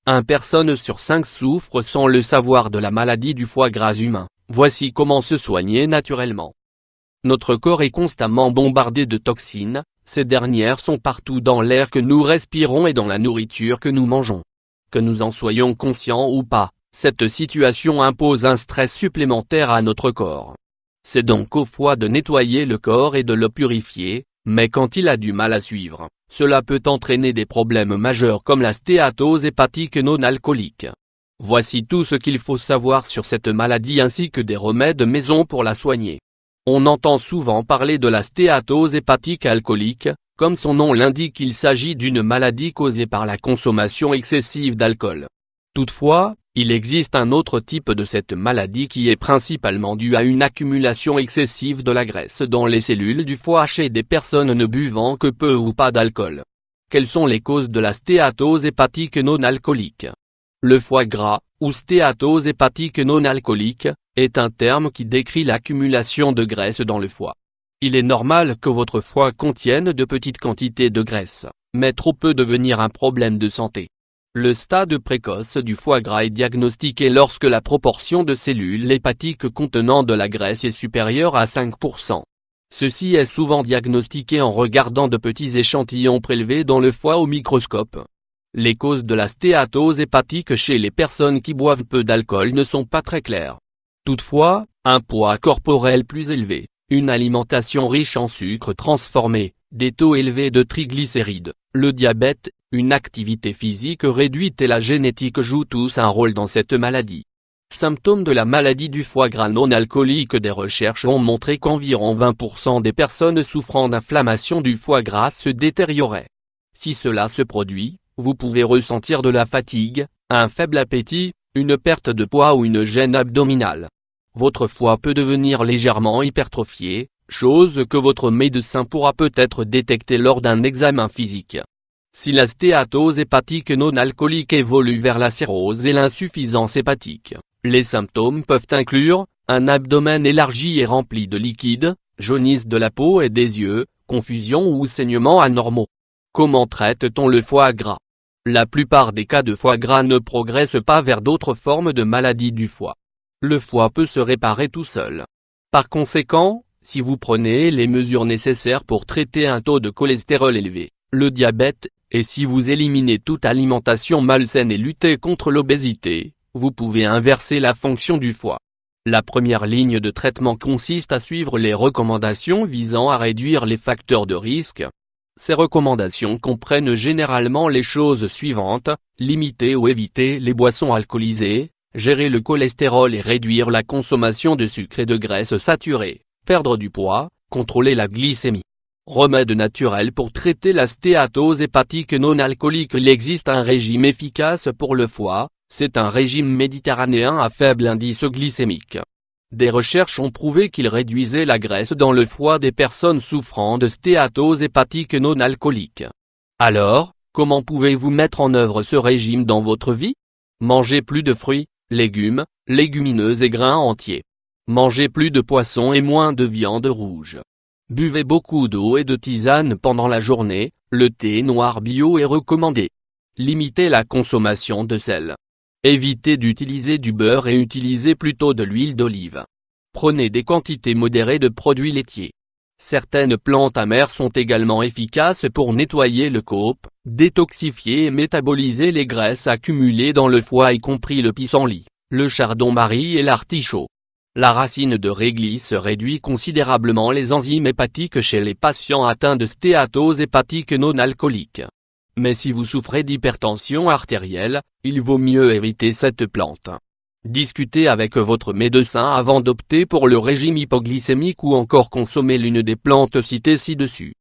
1 personne sur 5 souffre sans le savoir de la maladie du foie gras humain. Voici comment se soigner naturellement. Notre corps est constamment bombardé de toxines, ces dernières sont partout dans l'air que nous respirons et dans la nourriture que nous mangeons. Que nous en soyons conscients ou pas, cette situation impose un stress supplémentaire à notre corps. C'est donc au foie de nettoyer le corps et de le purifier, mais quand il a du mal à suivre, cela peut entraîner des problèmes majeurs comme la stéatose hépatique non alcoolique. Voici tout ce qu'il faut savoir sur cette maladie ainsi que des remèdes maison pour la soigner. On entend souvent parler de la stéatose hépatique alcoolique, comme son nom l'indique, il s'agit d'une maladie causée par la consommation excessive d'alcool. Toutefois, il existe un autre type de cette maladie qui est principalement due à une accumulation excessive de la graisse dans les cellules du foie chez des personnes ne buvant que peu ou pas d'alcool. Quelles sont les causes de la stéatose hépatique non alcoolique ? Le foie gras, ou stéatose hépatique non alcoolique, est un terme qui décrit l'accumulation de graisse dans le foie. Il est normal que votre foie contienne de petites quantités de graisse, mais trop peut devenir un problème de santé. Le stade précoce du foie gras est diagnostiqué lorsque la proportion de cellules hépatiques contenant de la graisse est supérieure à 5%. Ceci est souvent diagnostiqué en regardant de petits échantillons prélevés dans le foie au microscope. Les causes de la stéatose hépatique chez les personnes qui boivent peu d'alcool ne sont pas très claires. Toutefois, un poids corporel plus élevé, une alimentation riche en sucre transformé, des taux élevés de triglycérides, le diabète, une activité physique réduite et la génétique jouent tous un rôle dans cette maladie. Symptômes de la maladie du foie gras non alcoolique. Des recherches ont montré qu'environ 20% des personnes souffrant d'inflammation du foie gras se détérioraient. Si cela se produit, vous pouvez ressentir de la fatigue, un faible appétit, une perte de poids ou une gêne abdominale. Votre foie peut devenir légèrement hypertrophié, chose que votre médecin pourra peut-être détecter lors d'un examen physique. Si la stéatose hépatique non alcoolique évolue vers la cirrhose et l'insuffisance hépatique, les symptômes peuvent inclure un abdomen élargi et rempli de liquide, jaunisse de la peau et des yeux, confusion ou saignements anormaux. Comment traite-t-on le foie gras ? La plupart des cas de foie gras ne progressent pas vers d'autres formes de maladies du foie. Le foie peut se réparer tout seul. Par conséquent, si vous prenez les mesures nécessaires pour traiter un taux de cholestérol élevé, le diabète, et si vous éliminez toute alimentation malsaine et lutter contre l'obésité, vous pouvez inverser la fonction du foie. La première ligne de traitement consiste à suivre les recommandations visant à réduire les facteurs de risque. Ces recommandations comprennent généralement les choses suivantes: limiter ou éviter les boissons alcoolisées, gérer le cholestérol et réduire la consommation de sucre et de graisses saturées, perdre du poids, contrôler la glycémie. Remède naturel pour traiter la stéatose hépatique non alcoolique. Il existe un régime efficace pour le foie, c'est un régime méditerranéen à faible indice glycémique. Des recherches ont prouvé qu'il réduisait la graisse dans le foie des personnes souffrant de stéatose hépatique non alcoolique. Alors, comment pouvez-vous mettre en œuvre ce régime dans votre vie ? Mangez plus de fruits, légumes, légumineuses et grains entiers. Mangez plus de poissons et moins de viande rouge. Buvez beaucoup d'eau et de tisane pendant la journée, le thé noir bio est recommandé. Limitez la consommation de sel. Évitez d'utiliser du beurre et utilisez plutôt de l'huile d'olive. Prenez des quantités modérées de produits laitiers. Certaines plantes amères sont également efficaces pour nettoyer le côpe, détoxifier et métaboliser les graisses accumulées dans le foie y compris le pissenlit, le chardon-marie et l'artichaut. La racine de réglisse réduit considérablement les enzymes hépatiques chez les patients atteints de stéatose hépatique non alcoolique. Mais si vous souffrez d'hypertension artérielle, il vaut mieux éviter cette plante. Discutez avec votre médecin avant d'opter pour le régime hypoglycémique ou encore consommer l'une des plantes citées ci-dessus.